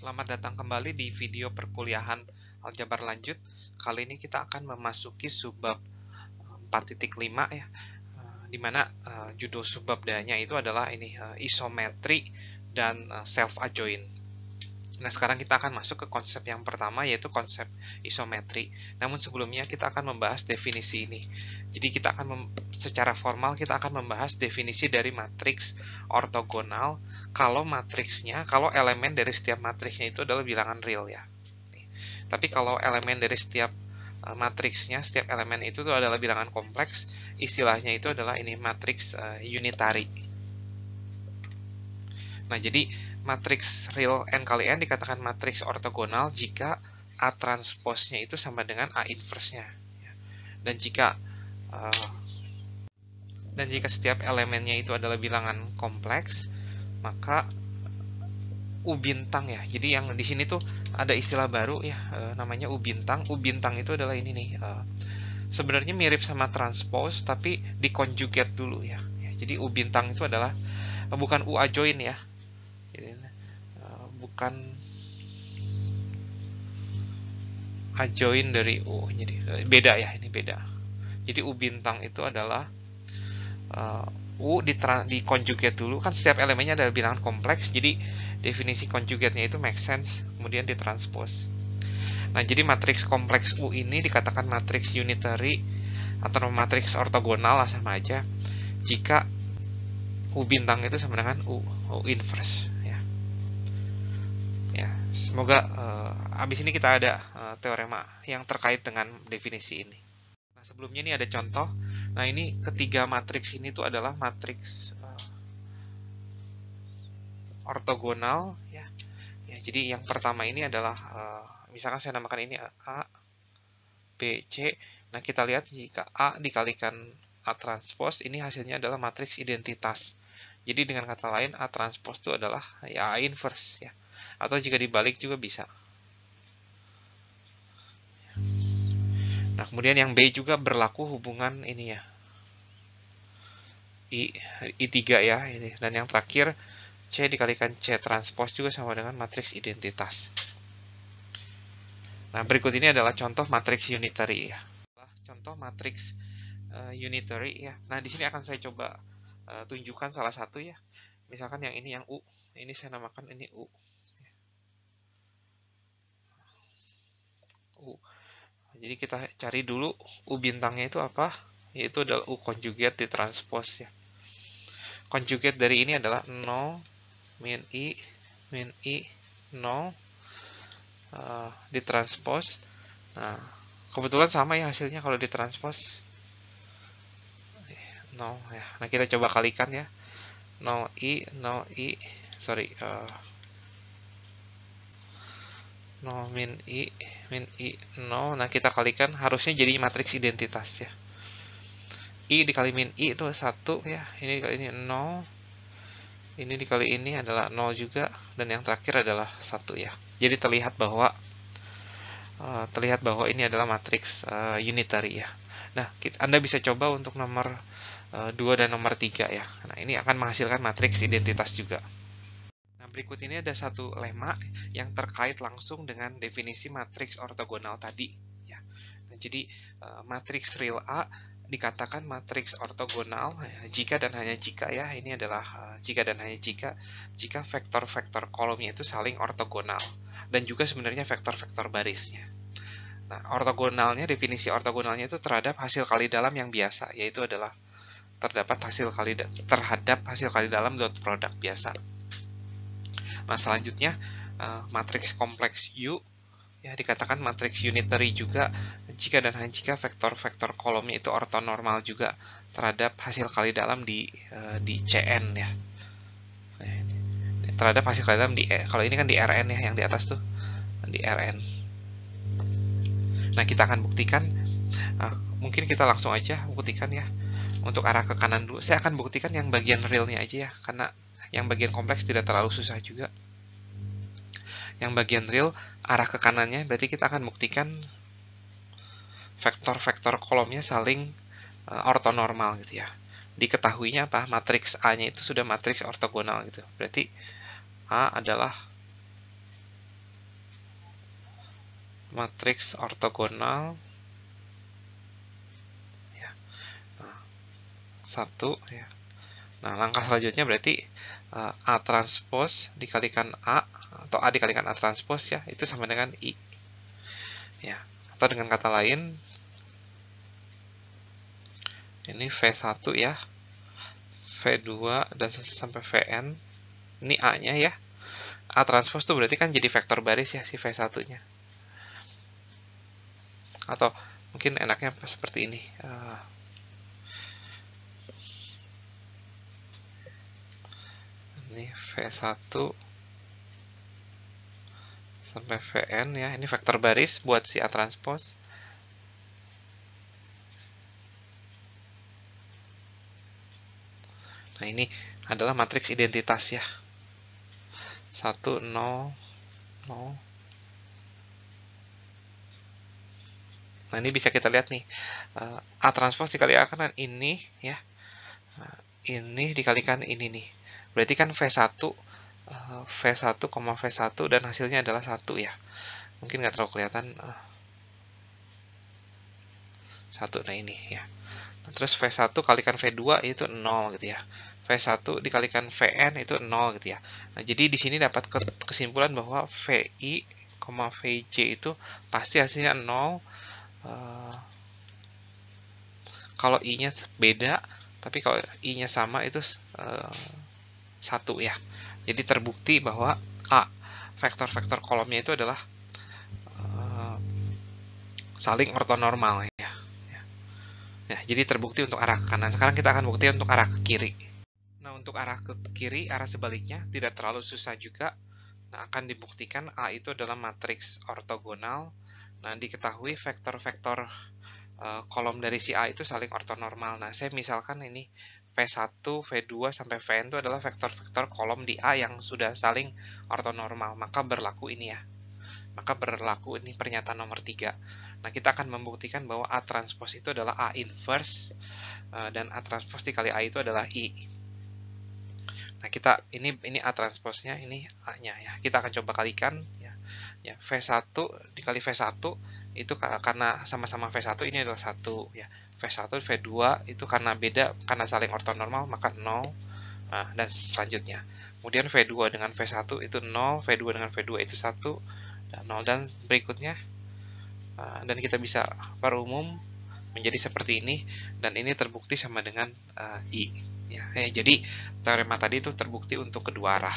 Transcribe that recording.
Selamat datang kembali di video perkuliahan aljabar lanjut. Kali ini kita akan memasuki subbab 4.5 ya, di mana judul subbabnya itu adalah ini isometri dan self adjoint. Nah, sekarang kita akan masuk ke konsep yang pertama, yaitu konsep isometri. Namun sebelumnya kita akan membahas definisi ini. Jadi kita akan secara formal kita akan membahas definisi dari matriks ortogonal kalau elemen dari setiap matriksnya itu adalah bilangan real ya. Tapi kalau elemen dari setiap matriksnya, setiap elemen itu adalah bilangan kompleks, istilahnya itu adalah ini matriks unitary. Nah, jadi matriks real n kali n dikatakan matriks ortogonal jika A transposnya itu sama dengan A inverse-nya. Dan jika setiap elemennya itu adalah bilangan kompleks, maka U bintang ya. Jadi yang di sini tuh ada istilah baru ya, namanya U bintang. U bintang itu adalah ini nih. Sebenarnya mirip sama transpose tapi dikonjugate dulu ya. Jadi U bintang itu adalah bukan U adjoint ya. Jadi, bukan adjoint dari U. Jadi beda ya, ini beda. Jadi U bintang itu adalah U di conjugate dulu, kan setiap elemennya adalah bilangan kompleks, jadi definisi conjugate-nya itu make sense, kemudian ditranspose. Nah, jadi matriks kompleks U ini dikatakan matriks unitary atau matriks ortogonal lah, sama aja, jika U bintang itu sama dengan U inverse ya. Ya, semoga abis ini kita ada teorema yang terkait dengan definisi ini. Nah, sebelumnya ini ada contoh. Nah, ini ketiga matriks ini tuh adalah matriks ortogonal ya. Ya, jadi yang pertama ini adalah misalkan saya namakan ini A, B, C. Nah, kita lihat jika A dikalikan A transpose, ini hasilnya adalah matriks identitas. Jadi dengan kata lain A transpose itu adalah ya A inverse ya. Atau jika dibalik juga bisa. Nah, kemudian yang B juga berlaku hubungan ini ya. I3 ya ini. Dan yang terakhir C dikalikan C transpose juga sama dengan matriks identitas. Nah, berikut ini adalah contoh matriks unitary ya. Contoh matriks unitary ya. Nah, di sini akan saya coba tunjukkan salah satu ya. Misalkan yang ini yang U. Ini saya namakan ini U. U. Jadi kita cari dulu U bintangnya itu apa? Yaitu adalah U conjugate ditranspose ya. Conjugate dari ini adalah 0, min I, 0, ditranspose. Nah, kebetulan sama ya hasilnya kalau ditranspose. 0 ya. Nah, kita coba kalikan ya. 0I, 0I, sorry, 0 min I, 0. Nah, kita kalikan, harusnya jadi matriks identitas ya. I dikali min I itu 1 ya. Ini dikali ini 0. Ini dikali ini adalah 0 juga. Dan yang terakhir adalah 1 ya. Jadi terlihat bahwa ini adalah matriks unitary ya. Nah, Anda bisa coba untuk nomor 2 dan nomor 3 ya. Nah, ini akan menghasilkan matriks identitas juga. Nah, berikut ini ada satu lemma yang terkait langsung dengan definisi matriks ortogonal tadi ya. Nah, jadi matriks real A dikatakan matriks ortogonal jika dan hanya jika ya. Ini adalah jika dan hanya jika vektor-vektor kolomnya itu saling ortogonal dan juga sebenarnya vektor-vektor barisnya. Nah, ortogonalnya, definisi ortogonalnya itu terhadap hasil kali dalam yang biasa, yaitu adalah terhadap hasil kali dalam dot product biasa. Nah, selanjutnya matriks kompleks U ya dikatakan matriks unitary juga jika dan hanya jika vektor-vektor kolomnya itu ortonormal juga terhadap hasil kali dalam di Cn ya. Terhadap hasil kali dalam di kalau ini kan di Rn ya, yang di atas tuh di Rn. Nah, kita akan buktikan. Mungkin kita langsung aja buktikan ya. Untuk arah ke kanan dulu. Saya akan buktikan yang bagian realnya aja ya, karena yang bagian kompleks tidak terlalu susah juga. Yang bagian real arah ke kanannya berarti kita akan buktikan vektor-vektor kolomnya saling ortonormal gitu ya. Diketahuinya apa? Matriks A-nya itu sudah matriks ortogonal gitu. Berarti A adalah matriks ortogonal ya. Nah, 1 ya. Nah, langkah selanjutnya berarti A transpose dikalikan A atau A dikalikan A transpose ya, itu sama dengan I. Ya. Atau dengan kata lain, ini V1 ya, V2 dan sampai Vn. Ini A-nya ya. A transpose itu berarti kan jadi vektor baris ya si V1-nya. Atau mungkin enaknya seperti ini. Ini V1 sampai Vn ya. Ini vektor baris buat si A transpose. Nah, ini adalah matriks identitas ya. 1, 0, 0. Nah, ini bisa kita lihat nih. A transpose dikalikan ini ya. Ini dikalikan ini nih. Berarti kan V1 V1, V1 dan hasilnya adalah 1 ya. Mungkin nggak terlalu kelihatan. 1, nah ini ya. Nah, terus V1 kalikan V2 itu 0 gitu ya. V1 dikalikan Vn itu 0 gitu ya. Nah, jadi di sini dapat kesimpulan bahwa Vi, Vj itu pasti hasilnya 0. Kalau I-nya beda, tapi kalau I-nya sama itu 1 ya. Jadi terbukti bahwa A, vektor-vektor kolomnya itu adalah saling ortonormal ya. Ya, jadi terbukti untuk arah ke kanan. Sekarang kita akan bukti untuk arah ke kiri. Nah, untuk arah ke kiri, arah sebaliknya tidak terlalu susah juga. Nah, akan dibuktikan A itu adalah matriks ortogonal. Nah, diketahui vektor-vektor kolom dari si A itu saling ortonormal. Nah, saya misalkan ini V1, V2, sampai Vn itu adalah vektor-vektor kolom di A yang sudah saling ortonormal. Maka berlaku ini ya. Maka berlaku ini pernyataan nomor 3. Nah, kita akan membuktikan bahwa A transpose itu adalah A inverse dan A transpose dikali A itu adalah I. Nah, kita ini A transpose-nya, ini A-nya ya. Kita akan coba kalikan ya. Ya, V1 dikali V1 itu karena sama-sama V1 ini adalah 1 ya. V1 V2 itu karena beda, karena saling ortonormal maka 0. Nah, dan selanjutnya. Kemudian V2 dengan V1 itu 0, V2 dengan V2 itu 1 dan 0, dan berikutnya. Dan kita bisa perumum menjadi seperti ini, dan ini terbukti sama dengan I ya. Jadi teorema tadi itu terbukti untuk kedua arah.